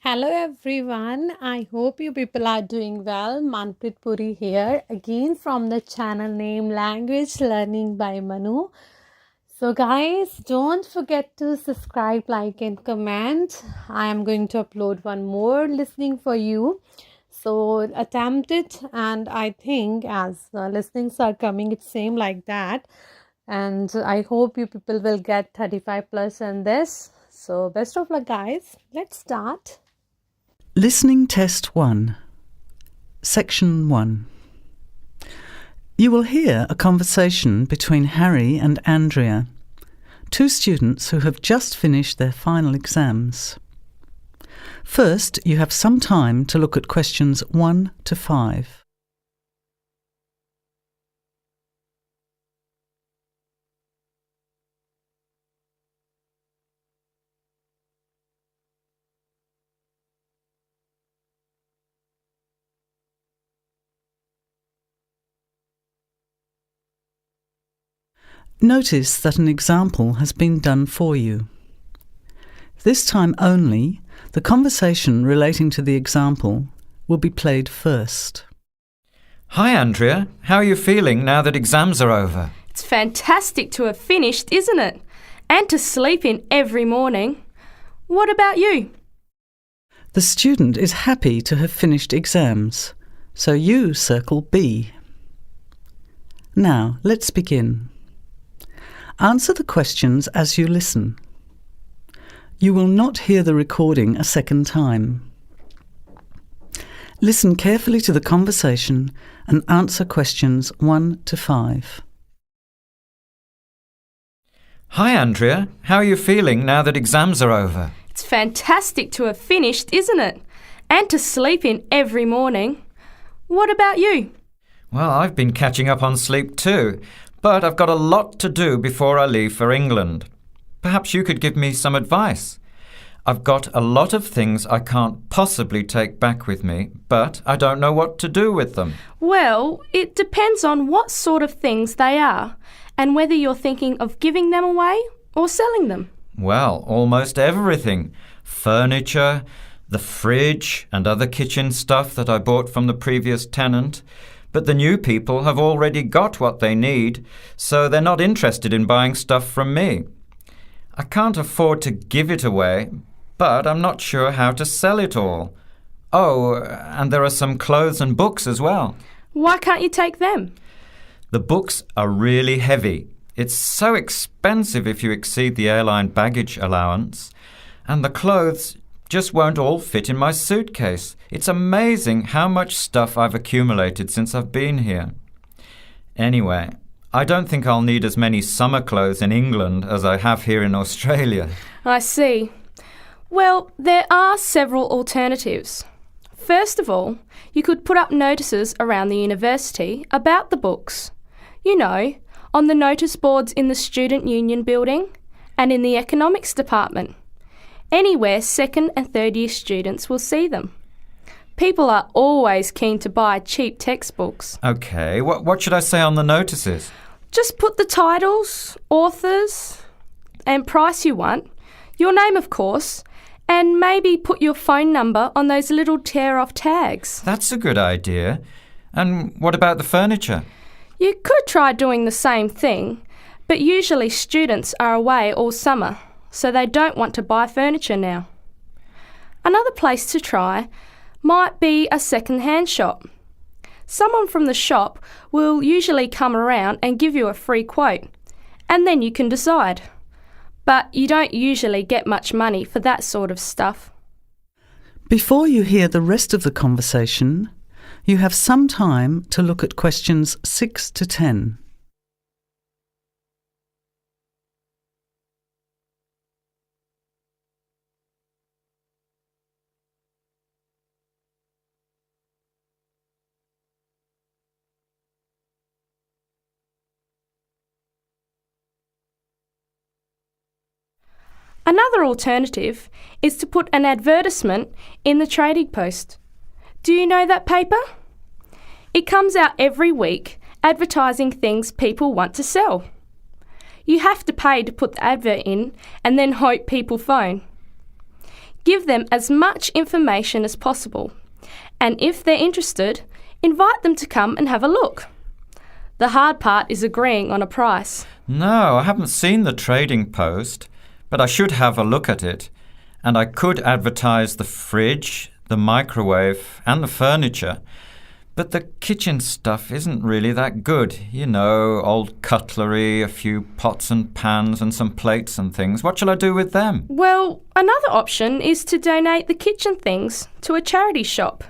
Hello everyone. I hope you people are doing well. Manpreet Puri here again from the channel name Language Learning by Manu. So guys, don't forget to subscribe, like and comment. I am going to upload one more listening for you. So attempt it, and I think as listenings are coming, it's same like that. And I hope you people will get 35 plus in this. So best of luck guys. Let's start. Listening Test 1, Section 1. You will hear a conversation between Harry and Andrea, two students who have just finished their final exams. First, you have some time to look at questions 1 to 5. Notice that an example has been done for you. This time only, the conversation relating to the example will be played first. Hi Andrea, how are you feeling now that exams are over? It's fantastic to have finished, isn't it? And to sleep in every morning. What about you? The student is happy to have finished exams, so you circle B. Now, let's begin. Answer the questions as you listen. You will not hear the recording a second time. Listen carefully to the conversation and answer questions 1 to 5. Hi Andrea, how are you feeling now that exams are over? It's fantastic to have finished, isn't it? And to sleep in every morning. What about you? Well, I've been catching up on sleep too, but I've got a lot to do before I leave for England. Perhaps you could give me some advice. I've got a lot of things I can't possibly take back with me, but I don't know what to do with them. Well, it depends on what sort of things they are and whether you're thinking of giving them away or selling them. Well, almost everything. Furniture, the fridge and other kitchen stuff that I bought from the previous tenant. But the new people have already got what they need, so they're not interested in buying stuff from me. I can't afford to give it away, but I'm not sure how to sell it all. Oh, and there are some clothes and books as well. Why can't you take them? The books are really heavy. It's so expensive if you exceed the airline baggage allowance. And the clothes just won't all fit in my suitcase. It's amazing how much stuff I've accumulated since I've been here. Anyway, I don't think I'll need as many summer clothes in England as I have here in Australia. I see. Well, there are several alternatives. First of all, you could put up notices around the university about the books. You know, on the notice boards in the Student Union building and in the economics department. Anywhere second and third year students will see them. People are always keen to buy cheap textbooks. OK, what should I say on the notices? Just put the titles, authors and price you want, your name of course, and maybe put your phone number on those little tear-off tags. That's a good idea. And what about the furniture? You could try doing the same thing, but usually students are away all summer, so they don't want to buy furniture now. Another place to try might be a second-hand shop. Someone from the shop will usually come around and give you a free quote, and then you can decide. But you don't usually get much money for that sort of stuff. Before you hear the rest of the conversation, you have some time to look at questions 6 to 10. Another alternative is to put an advertisement in the Trading Post. Do you know that paper? It comes out every week advertising things people want to sell. You have to pay to put the advert in and then hope people phone. Give them as much information as possible, and if they're interested, invite them to come and have a look. The hard part is agreeing on a price. No, I haven't seen the trading post, but I should have a look at it. And I could advertise the fridge, the microwave and the furniture. But the kitchen stuff isn't really that good. You know, old cutlery, a few pots and pans and some plates and things. What shall I do with them? Well, another option is to donate the kitchen things to a charity shop.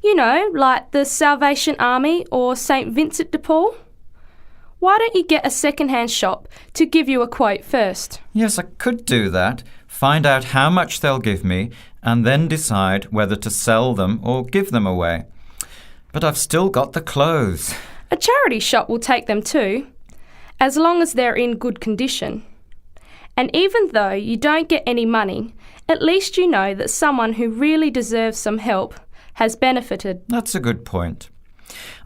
You know, like the Salvation Army or St. Vincent de Paul. Why don't you get a second-hand shop to give you a quote first? Yes, I could do that. Find out how much they'll give me and then decide whether to sell them or give them away. But I've still got the clothes. A charity shop will take them too, as long as they're in good condition. And even though you don't get any money, at least you know that someone who really deserves some help has benefited. That's a good point.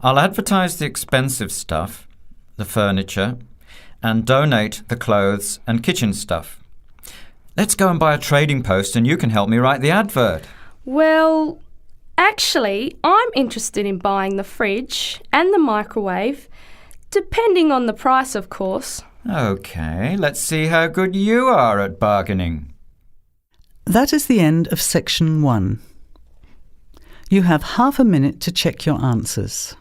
I'll advertise the expensive stuff, the furniture, and donate the clothes and kitchen stuff. Let's go and buy a trading post and you can help me write the advert. Well, actually, I'm interested in buying the fridge and the microwave, depending on the price, of course. OK, let's see how good you are at bargaining. That is the end of section 1. You have half a minute to check your answers.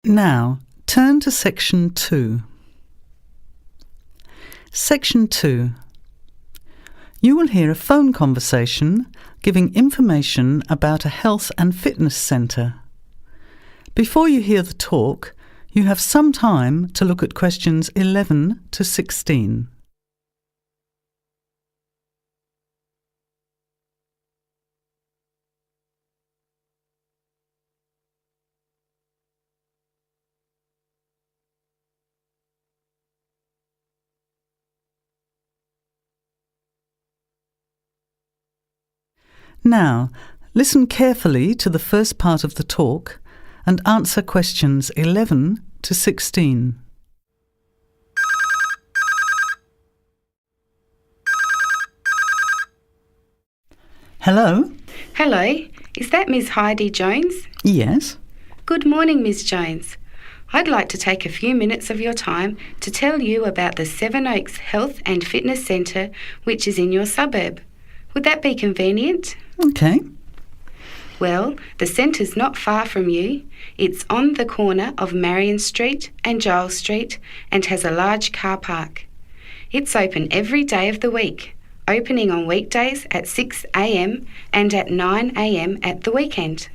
Now, turn to section 2. Section 2. You will hear a phone conversation giving information about a health and fitness centre. Before you hear the talk, you have some time to look at questions 11 to 16. Now, listen carefully to the first part of the talk and answer questions 11 to 16. Hello? Hello, is that Ms. Heidi Jones? Yes? Good morning, Ms. Jones. I'd like to take a few minutes of your time to tell you about the Seven Oaks Health and Fitness Centre, which is in your suburb. Would that be convenient? OK. Well, the centre's not far from you. It's on the corner of Marion Street and Giles Street and has a large car park. It's open every day of the week, opening on weekdays at 6 a.m. and at 9 a.m. at the weekend.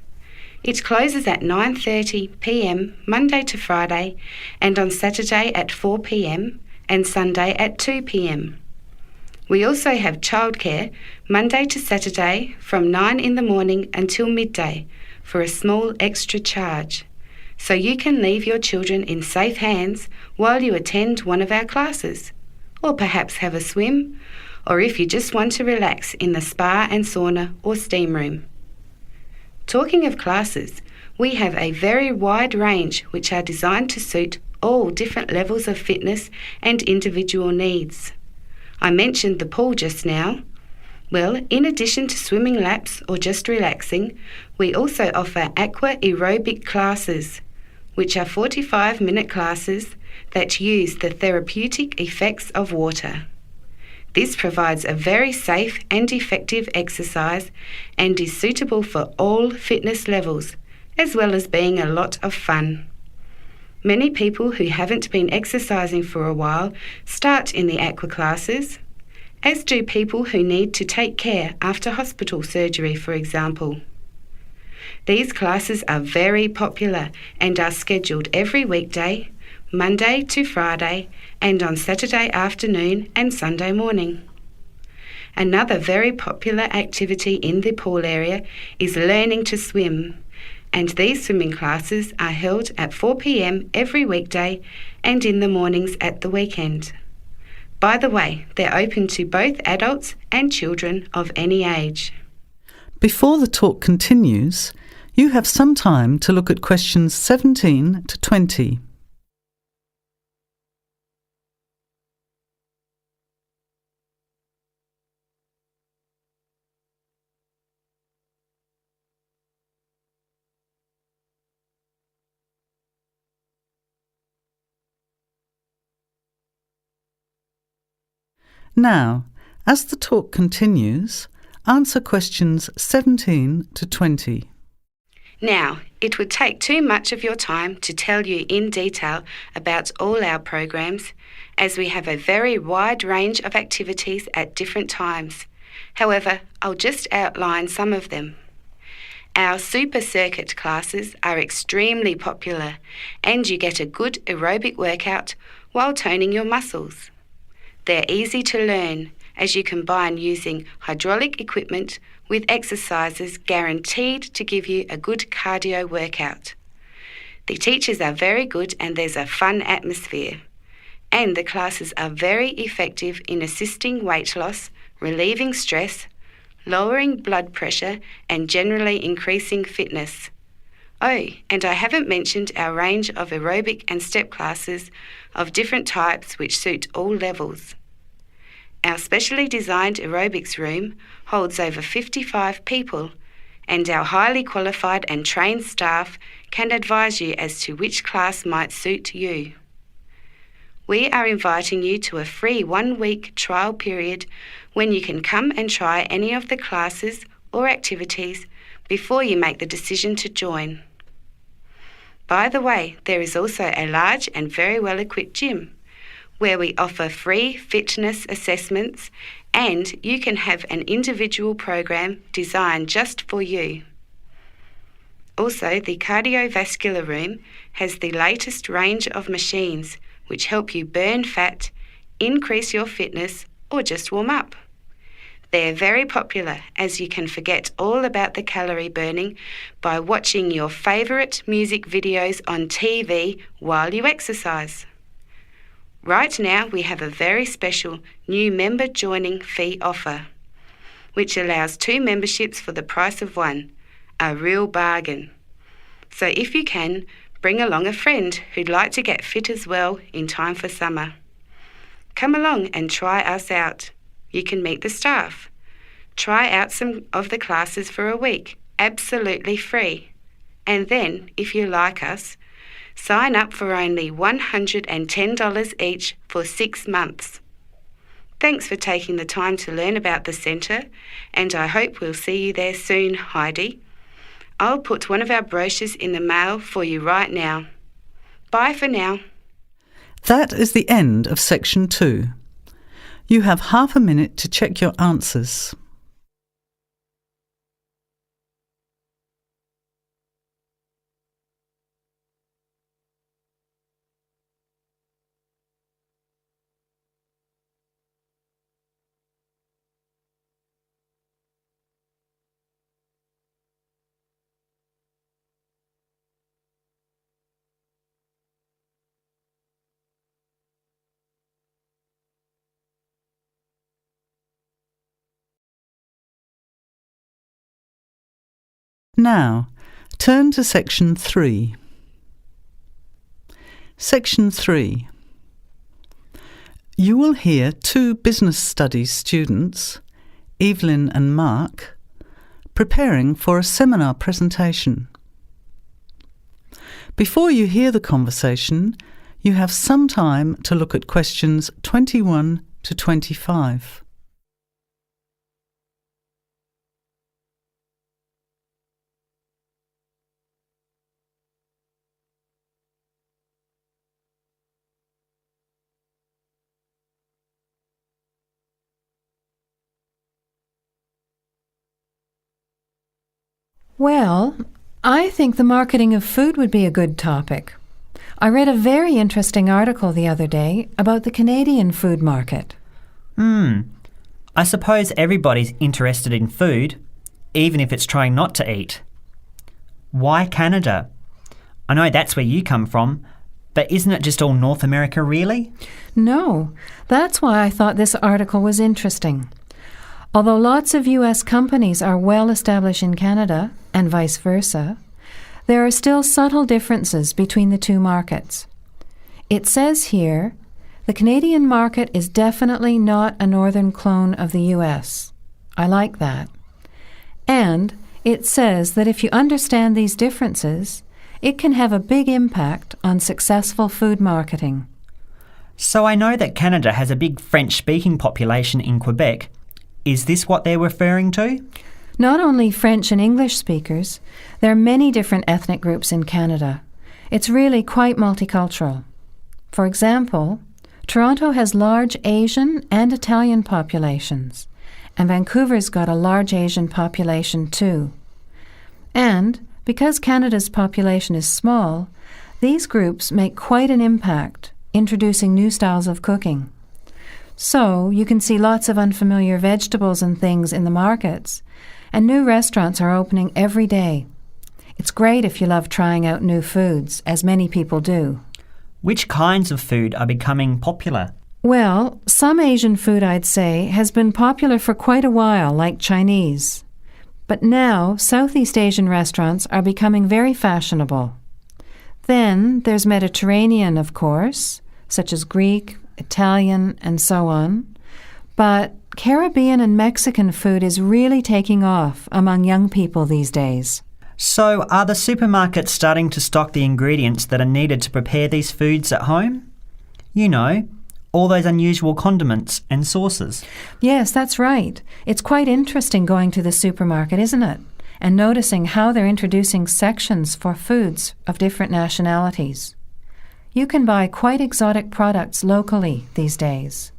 It closes at 9:30 p.m. Monday to Friday and on Saturday at 4 p.m. and Sunday at 2 p.m. We also have childcare Monday to Saturday from 9 in the morning until midday for a small extra charge, so you can leave your children in safe hands while you attend one of our classes, or perhaps have a swim, or if you just want to relax in the spa and sauna or steam room. Talking of classes, we have a very wide range which are designed to suit all different levels of fitness and individual needs. I mentioned the pool just now. Well, in addition to swimming laps or just relaxing, we also offer aqua aerobic classes, which are 45-minute classes that use the therapeutic effects of water. This provides a very safe and effective exercise and is suitable for all fitness levels, as well as being a lot of fun. Many people who haven't been exercising for a while start in the aqua classes, as do people who need to take care after hospital surgery, for example. These classes are very popular and are scheduled every weekday, Monday to Friday, and on Saturday afternoon and Sunday morning. Another very popular activity in the pool area is learning to swim, and these swimming classes are held at 4 p.m. every weekday and in the mornings at the weekend. By the way, they're open to both adults and children of any age. Before the talk continues, you have some time to look at questions 17 to 20. Now, as the talk continues, answer questions 17 to 20. Now, it would take too much of your time to tell you in detail about all our programs, as we have a very wide range of activities at different times. However, I'll just outline some of them. Our super circuit classes are extremely popular, and you get a good aerobic workout while toning your muscles. They're easy to learn, as you combine using hydraulic equipment with exercises guaranteed to give you a good cardio workout. The teachers are very good and there's a fun atmosphere. And the classes are very effective in assisting weight loss, relieving stress, lowering blood pressure and generally increasing fitness. Oh, and I haven't mentioned our range of aerobic and step classes of different types which suit all levels. Our specially designed aerobics room holds over 55 people, and our highly qualified and trained staff can advise you as to which class might suit you. We are inviting you to a free 1-week trial period when you can come and try any of the classes or activities before you make the decision to join. By the way, there is also a large and very well-equipped gym where we offer free fitness assessments, and you can have an individual program designed just for you. Also, the cardiovascular room has the latest range of machines which help you burn fat, increase your fitness, or just warm up. They're very popular, as you can forget all about the calorie burning by watching your favourite music videos on TV while you exercise. Right now, we have a very special new member joining fee offer, which allows 2 memberships for the price of 1, a real bargain. So if you can, bring along a friend who'd like to get fit as well in time for summer. Come along and try us out. You can meet the staff. Try out some of the classes for a week, absolutely free. And then, if you like us, sign up for only $110 each for 6 months. Thanks for taking the time to learn about the centre, and I hope we'll see you there soon, Heidi. I'll put one of our brochures in the mail for you right now. Bye for now. That is the end of section 2. You have half a minute to check your answers. Now, turn to section 3. Section 3. You will hear 2 business studies students, Evelyn and Mark, preparing for a seminar presentation. Before you hear the conversation, you have some time to look at questions 21 to 25. Well, I think the marketing of food would be a good topic. I read a very interesting article the other day about the Canadian food market. I I suppose everybody's interested in food, even if it's trying not to eat. Why Canada? I know that's where you come from, but isn't it just all North America really? No, that's why I thought this article was interesting. Although lots of US companies are well established in Canada, and vice versa, there are still subtle differences between the two markets. It says here, the Canadian market is definitely not a northern clone of the US. I like that. And it says that if you understand these differences, it can have a big impact on successful food marketing. So I know that Canada has a big French-speaking population in Quebec. Is this what they're referring to? Not only French and English speakers, there are many different ethnic groups in Canada. It's really quite multicultural. For example, Toronto has large Asian and Italian populations, and Vancouver's got a large Asian population too. And because Canada's population is small, these groups make quite an impact, introducing new styles of cooking. So you can see lots of unfamiliar vegetables and things in the markets, and new restaurants are opening every day. It's great if you love trying out new foods, as many people do. Which kinds of food are becoming popular? Well, some Asian food, I'd say, has been popular for quite a while, like Chinese. But now, Southeast Asian restaurants are becoming very fashionable. Then there's Mediterranean, of course, such as Greek, Italian, and so on. But Caribbean and Mexican food is really taking off among young people these days. So are the supermarkets starting to stock the ingredients that are needed to prepare these foods at home? You know, all those unusual condiments and sauces. Yes, that's right. It's quite interesting going to the supermarket, isn't it? And noticing how they're introducing sections for foods of different nationalities. You can buy quite exotic products locally these days.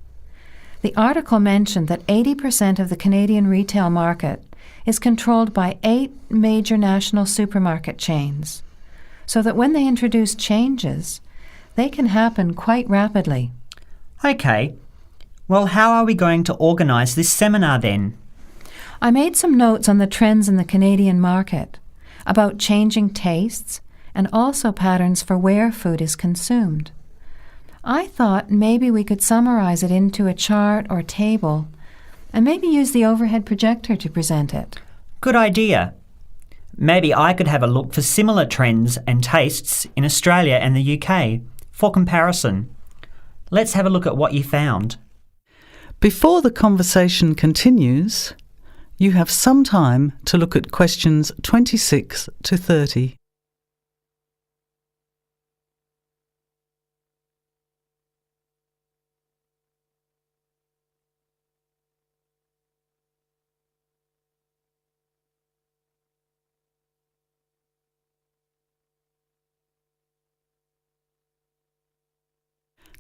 The article mentioned that 80% of the Canadian retail market is controlled by 8 major national supermarket chains, so that when they introduce changes, they can happen quite rapidly. OK. Well, how are we going to organise this seminar then? I made some notes on the trends in the Canadian market, about changing tastes, and also patterns for where food is consumed. I thought maybe we could summarize it into a chart or table, and maybe use the overhead projector to present it. Good idea. Maybe I could have a look for similar trends and tastes in Australia and the UK for comparison. Let's have a look at what you found. Before the conversation continues, you have some time to look at questions 26 to 30.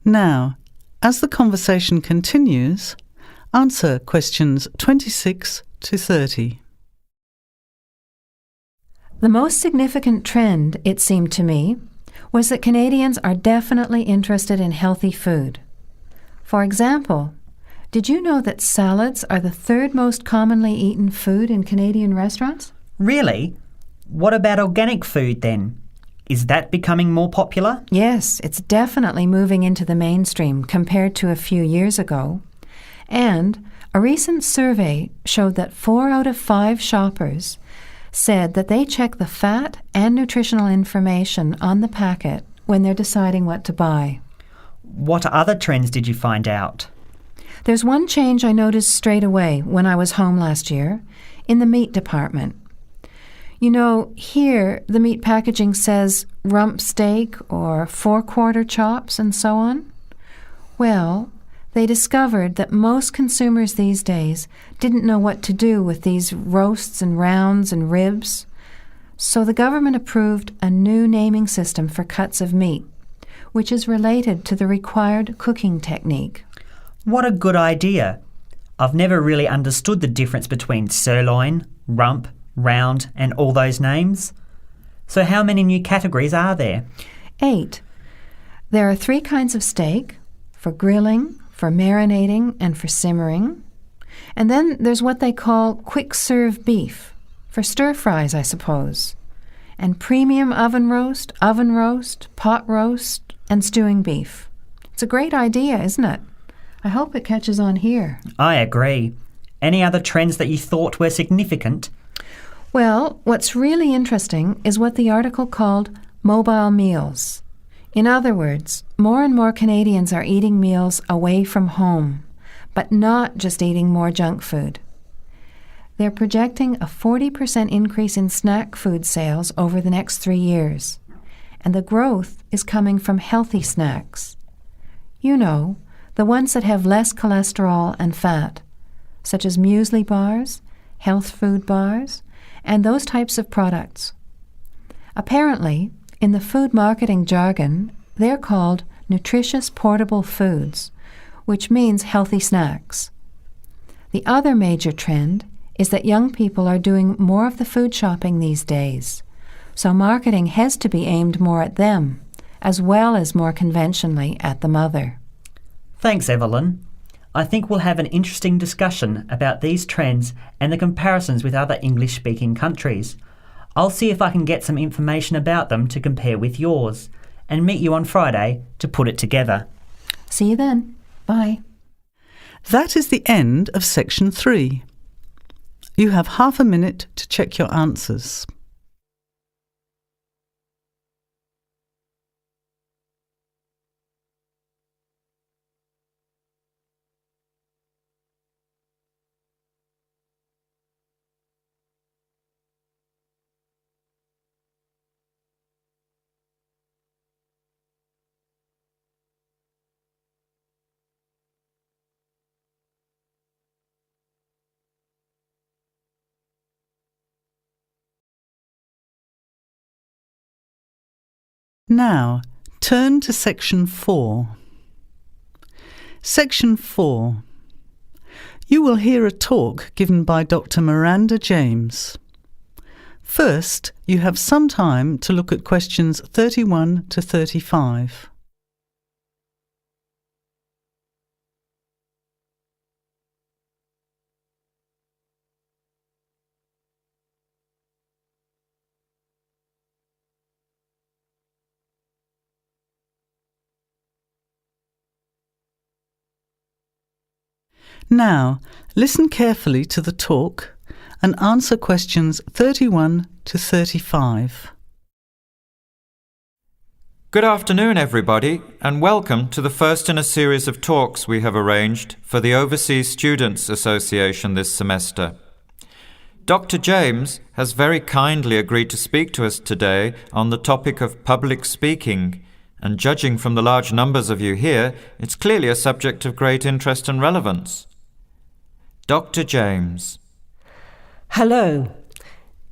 Now, as the conversation continues, answer questions 26 to 30. The most significant trend, it seemed to me, was that Canadians are definitely interested in healthy food. For example, did you know that salads are the 3rd most commonly eaten food in Canadian restaurants? Really? What about organic food then? Is that becoming more popular? Yes, it's definitely moving into the mainstream compared to a few years ago. And a recent survey showed that 4 out of 5 shoppers said that they check the fat and nutritional information on the packet when they're deciding what to buy. What other trends did you find out? There's one change I noticed straight away when I was home last year in the meat department. You know, here the meat packaging says rump steak or 4-quarter chops and so on. Well, they discovered that most consumers these days didn't know what to do with these roasts and rounds and ribs. So the government approved a new naming system for cuts of meat, which is related to the required cooking technique. What a good idea. I've never really understood the difference between sirloin, rump, round and all those names. So how many new categories are there? 8. There are 3 kinds of steak, for grilling, for marinating and for simmering. And then there's what they call quick-serve beef, for stir-fries, I suppose. And premium oven roast, pot roast, and stewing beef. It's a great idea, isn't it? I hope it catches on here. I agree. Any other trends that you thought were significant? Well, what's really interesting is what the article called mobile meals. In other words, more and more Canadians are eating meals away from home, but not just eating more junk food. They're projecting a 40% increase in snack food sales over the next 3 years, and the growth is coming from healthy snacks. You know, the ones that have less cholesterol and fat, such as muesli bars, health food bars, and those types of products. Apparently, in the food marketing jargon, they're called nutritious portable foods, which means healthy snacks. The other major trend is that young people are doing more of the food shopping these days, so marketing has to be aimed more at them, as well as more conventionally at the mother. Thanks, Evelyn. I think we'll have an interesting discussion about these trends and the comparisons with other English-speaking countries. I'll see if I can get some information about them to compare with yours, and meet you on Friday to put it together. See you then. Bye. That is the end of section 3. You have half a minute to check your answers. Now, turn to section 4. Section 4. You will hear a talk given by Dr. Miranda James. First, you have some time to look at questions 31 to 35. Now, listen carefully to the talk and answer questions 31 to 35. Good afternoon, everybody, and welcome to the first in a series of talks we have arranged for the Overseas Students Association this semester. Dr. James has very kindly agreed to speak to us today on the topic of public speaking, and judging from the large numbers of you here, it's clearly a subject of great interest and relevance. Dr. James. Hello.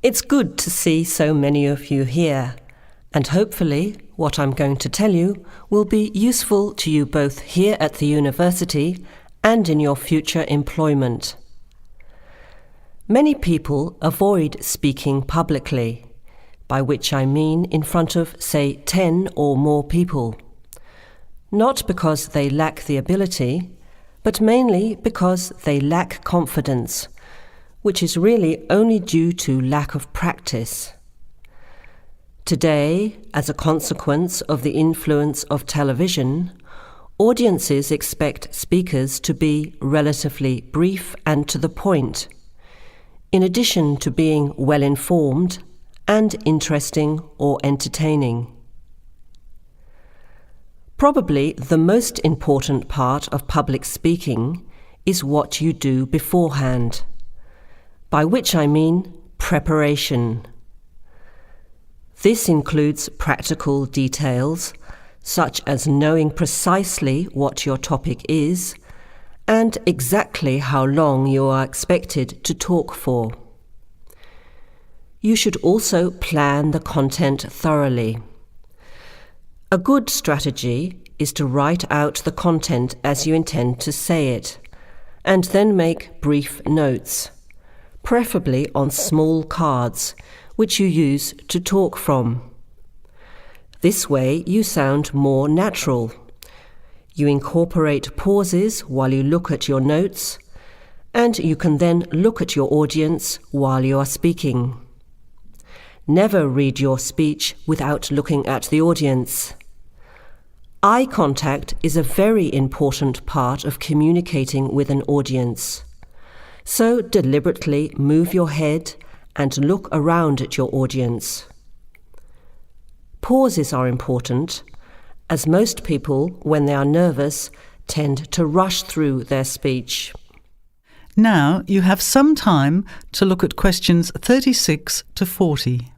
It's good to see so many of you here, and hopefully what I'm going to tell you will be useful to you both here at the university and in your future employment. Many people avoid speaking publicly, by which I mean in front of, say, 10 or more people. Not because they lack the ability, but mainly because they lack confidence, which is really only due to lack of practice. Today, as a consequence of the influence of television, audiences expect speakers to be relatively brief and to the point, in addition to being well-informed and interesting or entertaining. Probably the most important part of public speaking is what you do beforehand, by which I mean preparation. This includes practical details, such as knowing precisely what your topic is and exactly how long you are expected to talk for. You should also plan the content thoroughly. A good strategy is to write out the content as you intend to say it, and then make brief notes, preferably on small cards, which you use to talk from. This way you sound more natural. You incorporate pauses while you look at your notes, and you can then look at your audience while you are speaking. Never read your speech without looking at the audience. Eye contact is a very important part of communicating with an audience. So deliberately move your head and look around at your audience. Pauses are important, as most people, when they are nervous, tend to rush through their speech. Now you have some time to look at questions 36 to 40.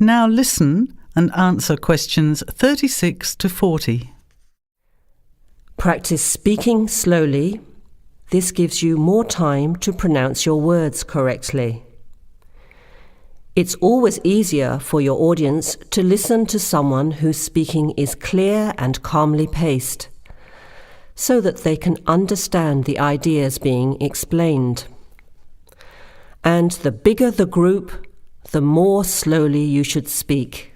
Now listen and answer questions 36 to 40. Practice speaking slowly. This gives you more time to pronounce your words correctly. It's always easier for your audience to listen to someone whose speaking is clear and calmly paced, so that they can understand the ideas being explained. And the bigger the group, the more slowly you should speak.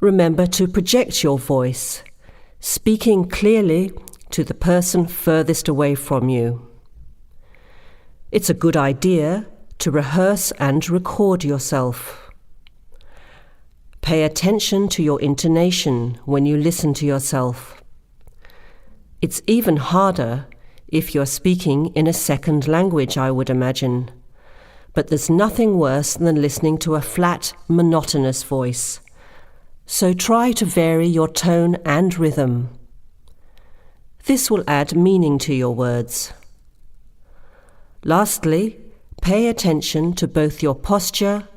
Remember to project your voice, speaking clearly to the person furthest away from you. It's a good idea to rehearse and record yourself. Pay attention to your intonation when you listen to yourself. It's even harder if you're speaking in a second language, I would imagine. But there's nothing worse than listening to a flat, monotonous voice. So try to vary your tone and rhythm. This will add meaning to your words. Lastly, pay attention to both your posture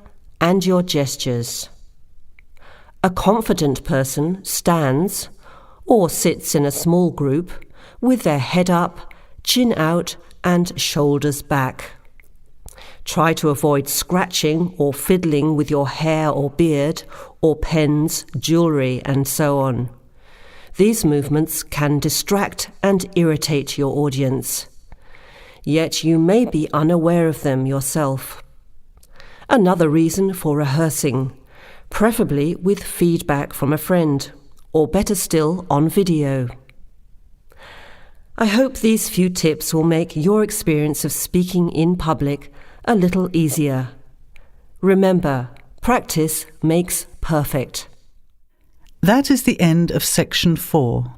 and your gestures. A confident person stands or sits in a small group with their head up, chin out, and shoulders back. Try to avoid scratching or fiddling with your hair or beard, or pens, jewellery, and so on. These movements can distract and irritate your audience. Yet you may be unaware of them yourself. Another reason for rehearsing, preferably with feedback from a friend, or better still, on video. I hope these few tips will make your experience of speaking in public a little easier. Remember, practice makes perfect. That is the end of section 4.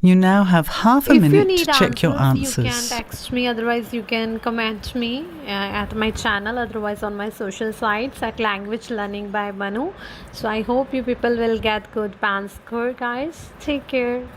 You now have half a If you minute need to check your answers, you can answers. text me, otherwise you can comment me at my channel, otherwise on my social sites at Language Learning by Manu. So I hope you people will get good band score, guys. Take care.